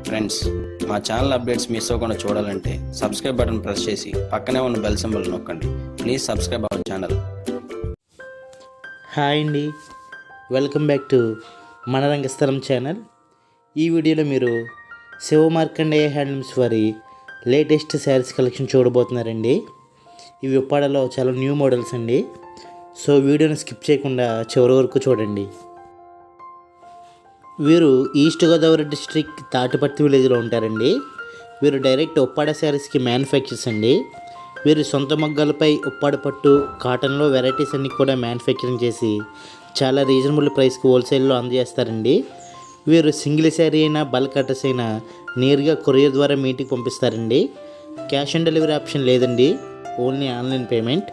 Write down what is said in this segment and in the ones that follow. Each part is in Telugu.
ఫ్రెండ్స్, మా ఛానల్ అప్డేట్స్ మిస్ అవ్వకుండా చూడాలంటే సబ్స్క్రైబ్ బటన్ ప్రెస్ చేసి పక్కనే ఉన్న బెల్ సింబల్ నొక్కండి. Please subscribe our channel. Hi అండి, వెల్కమ్ బ్యాక్ టు మన రంగస్థలం ఛానల్. ఈ వీడియోలో మీరు శివ మార్కండేయ హ్యాండ్లూమ్స్ వారి లేటెస్ట్ శారీస్ కలెక్షన్ చూడబోతున్నారండి. ఇవి ఉప్పాడలో చాలా న్యూ మోడల్స్ అండి. సో వీడియోని స్కిప్ చేయకుండా చివరి వరకు చూడండి. వీరు ఈస్ట్ గోదావరి డిస్ట్రిక్ట్ తాటిపర్తి విలేజ్లో ఉంటారండి. వీరు డైరెక్ట్ ఉప్పాడ శారీస్కి మ్యానుఫ్యాక్చర్స్ అండి. వీరు సొంత మొగ్గలపై ఉప్పాడ పట్టు కాటన్లో వెరైటీస్ అన్నీ కూడా మ్యానుఫ్యాక్చరింగ్ చేసి చాలా రీజనబుల్ ప్రైస్కి హోల్సేల్లో అందజేస్తారండి. వీరు సింగిల్ శారీ అయినా బల్క్ అడ్రస్ అయినా నేరుగా కొరియర్ ద్వారా మీ ఇంటికి పంపిస్తారండి. క్యాష్ ఆన్ డెలివరీ ఆప్షన్ లేదండి, ఓన్లీ ఆన్లైన్ పేమెంట్.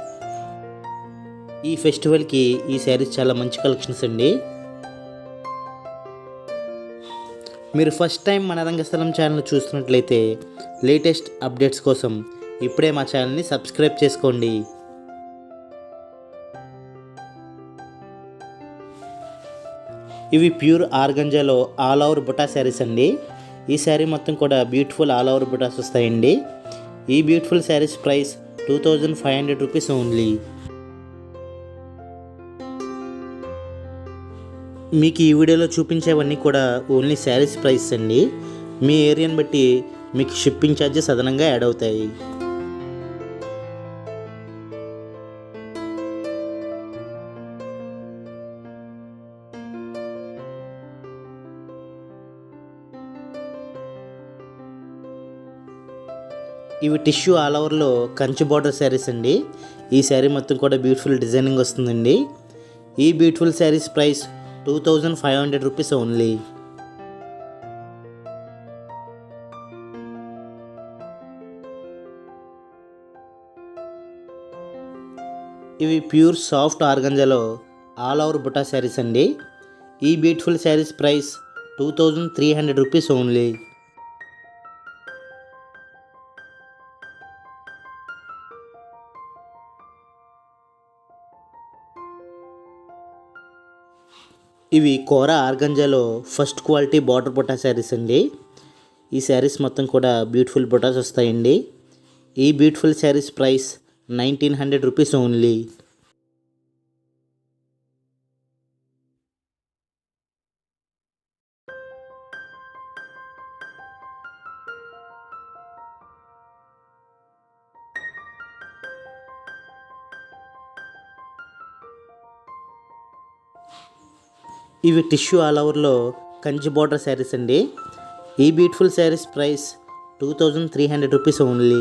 ఈ ఫెస్టివల్కి ఈ శారీస్ చాలా మంచి కలెక్షన్స్ అండి. మీరు ఫస్ట్ టైం మన రంగస్థలం ఛానల్ చూస్తున్నట్లయితే లేటెస్ట్ అప్డేట్స్ కోసం ఇప్పుడే మా ఛానల్ని సబ్స్క్రైబ్ చేసుకోండి. ఇవి ప్యూర్ ఆర్గంజాలో ఆల్ ఓవర్ బుటా శారీస్ అండి. ఈ శారీ మొత్తం కూడా బ్యూటిఫుల్ ఆల్ ఓవర్ బుటాస్ వస్తాయండి. ఈ beautiful saris price 2500 rupees only. మీకు ఈ వీడియోలో చూపించేవన్నీ కూడా ఓన్లీ శారీస్ ప్రైస్ అండి. మీ ఏరియాని బట్టి మీకు షిప్పింగ్ ఛార్జెస్ అదనంగా యాడ్ అవుతాయి. ఇవి టిష్యూ ఆల్ ఓవర్లో కంచి బార్డర్ శారీస్ అండి. ఈ శారీ మొత్తం కూడా బ్యూటిఫుల్ డిజైనింగ్ వస్తుందండి. ఈ beautiful saris price 2500 rupees only. ఇవి ప్యూర్ సాఫ్ట్ ఆర్గంజాలో ఆల్ ఓవర్ బుటా శారీస్ అండి. ఈ beautiful saris price 2300 rupees only. ఇవి కోరా ఆర్గంజాలో first quality border buta saris అండి. ఈ శారీస్ మొత్తం కూడా బ్యూటిఫుల్ బుటాస్ వస్తాయండి. ఈ beautiful saris price 1900 rupees only. ఇవి టిష్యూ ఆల్ ఓవర్లో కంచి బార్డర్ శారీస్ అండి. ఈ beautiful saris price 2300 rupees only.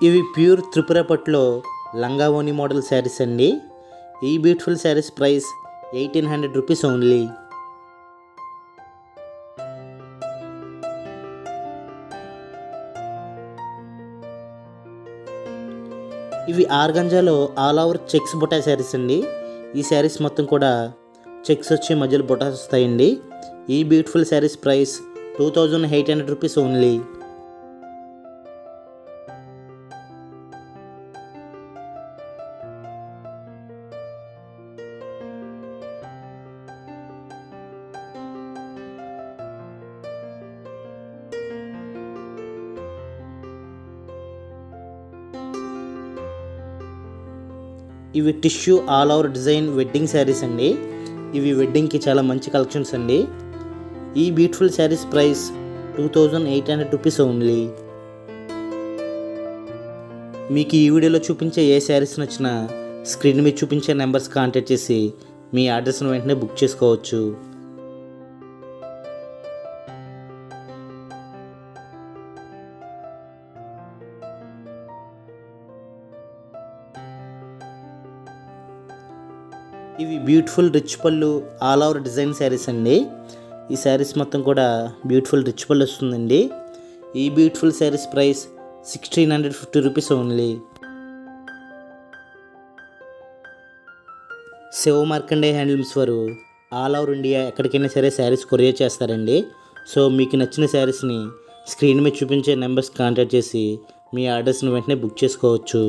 ఇవి ప్యూర్ త్రిపుర పట్టులో లంగా ఓని మోడల్ శారీస్ అండి. ఈ beautiful saris price 1800 rupees only. ఇవి ఆర్గంజాలో all over checks buta saris అండి. ఈ శారీస్ మొత్తం కూడా చెక్స్ వచ్చి మధ్యలో బుటాస్ వస్తాయండి. ఈ beautiful saris price 2800 rupees only. ఇవి tissue all over design wedding saris అండి. ఇవి వెడ్డింగ్కి చాలా మంచి కలెక్షన్స్ అండి. ఈ beautiful saris price 2800 rupees only. మీకు ఈ వీడియోలో చూపించే ఏ శారీస్ నచ్చినా స్క్రీన్ మీద చూపించే నెంబర్స్ కాంటాక్ట్ చేసి మీ అడ్రస్ను వెంటనే బుక్ చేసుకోవచ్చు. ఇవి బ్యూటిఫుల్ రిచ్ పళ్ళు ఆల్ ఓవర్ డిజైన్ శారీస్ అండి. ఈ శారీస్ మొత్తం కూడా బ్యూటిఫుల్ రిచ్ పళ్ళు వస్తుందండి. ఈ beautiful saris price 1650 rupees only. Shiva Markandeya handlooms వారు ఆల్ ఓవర్ ఇండియా ఎక్కడికైనా సరే శారీస్ కొరియర్ చేస్తారండి. సో మీకు నచ్చిన శారీస్ని స్క్రీన్ మీద చూపించే నెంబర్స్ కాంటాక్ట్ చేసి మీ ఆర్డర్స్ని వెంటనే బుక్ చేసుకోవచ్చు.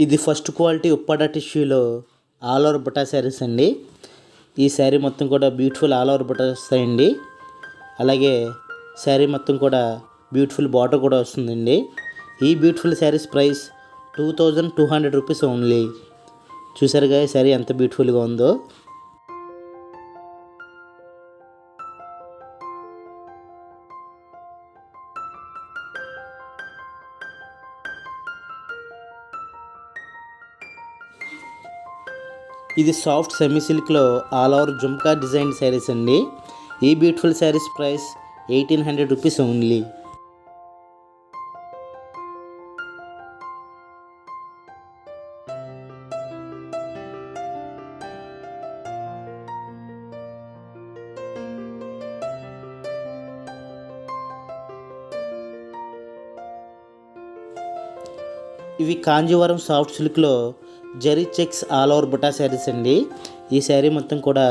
ఇది ఫస్ట్ క్వాలిటీ ఉప్పాడ టిష్యూలో ఆల్ ఓవర్ బుటా శారీస్ అండి. ఈ శారీ మొత్తం కూడా బ్యూటిఫుల్ ఆల్ ఓవర్ బుటా వస్తాయండి. అలాగే శారీ మొత్తం కూడా బ్యూటిఫుల్ బార్డర్ కూడా వస్తుందండి. ఈ beautiful saris price 2200 rupees only. చూసారుగా ఈ శారీ ఎంత బ్యూటిఫుల్గా ఉందో. ఇది సాఫ్ట్ సెమీ సిల్క్లో all over jhumka design saris అండి. ఈ beautiful saris price 1800 rupees only. ఇవి కాంజీవరం సాఫ్ట్ సిల్క్లో zari checks all over buta saris అండి. ఈ శారీ మొత్తం కూడా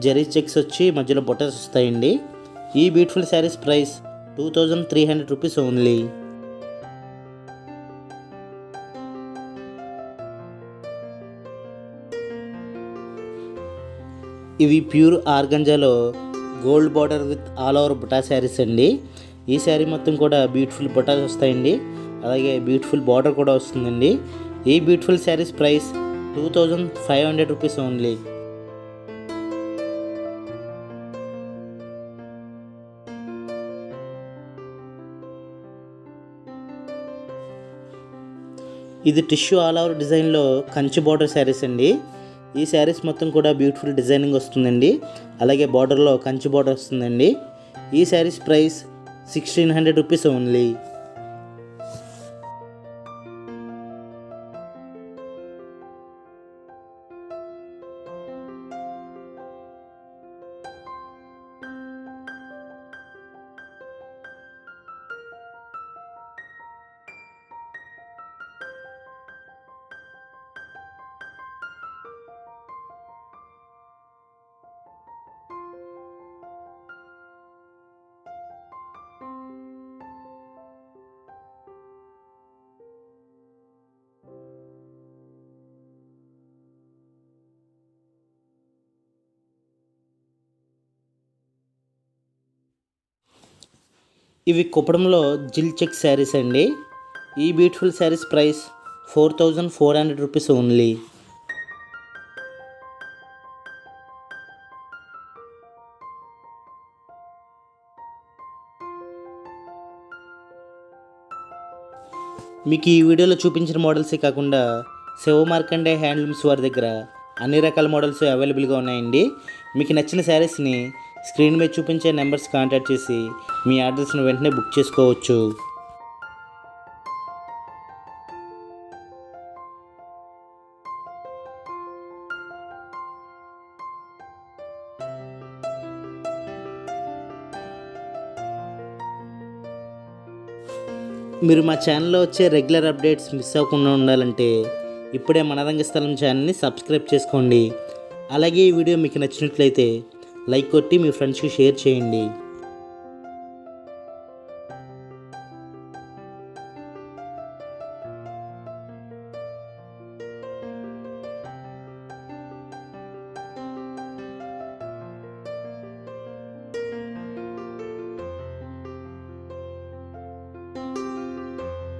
జరీ చెక్స్ వచ్చి మధ్యలో బుటాస్ వస్తాయండి. ఈ beautiful saris price 2300 rupees only. ఇవి ప్యూర్ ఆర్గంజాలో gold border with all over buta saris అండి. ఈ శారీ మొత్తం కూడా బ్యూటిఫుల్ బుటాస్ వస్తాయండి. అలాగే బ్యూటిఫుల్ బార్డర్ కూడా వస్తుందండి. ఈ beautiful saris price 2500 rupees only. ఇది టిష్యూ ఆల్ ఓవర్ డిజైన్లో కంచి బార్డర్ శారీస్ అండి. ఈ శారీస్ మొత్తం కూడా బ్యూటిఫుల్ డిజైనింగ్ వస్తుందండి. అలాగే బార్డర్లో కంచి బార్డర్ వస్తుందండి. ఈ శారీస్ ప్రైస్ 1600 రూపీస్ ఓన్లీ. ఇవి కుప్పడంలో జిల్ చెక్ శారీస్ అండి. ఈ beautiful saris price 4400 rupees only. మీకు ఈ వీడియోలో చూపించిన మోడల్సే కాకుండా శివ మార్కండే హ్యాండ్లూమ్స్ వారి దగ్గర అన్ని రకాల మోడల్స్ అవైలబుల్గా ఉన్నాయండి. మీకు నచ్చిన శారీస్ని స్క్రీన్ మీద చూపించే నెంబర్స్ కాంటాక్ట్ చేసి మీ ఆర్డర్స్ని వెంటనే బుక్ చేసుకోవచ్చు. మీరు మా ఛానల్లో వచ్చే రెగ్యులర్ అప్డేట్స్ మిస్ అవ్వకుండా ఉండాలంటే ఇప్పుడే మన రంగస్థలం ఛానల్ని సబ్స్క్రైబ్ చేసుకోండి. అలాగే ఈ వీడియో మీకు నచ్చినట్లయితే లైక్ కొట్టి మీ ఫ్రెండ్స్కి షేర్ చేయండి.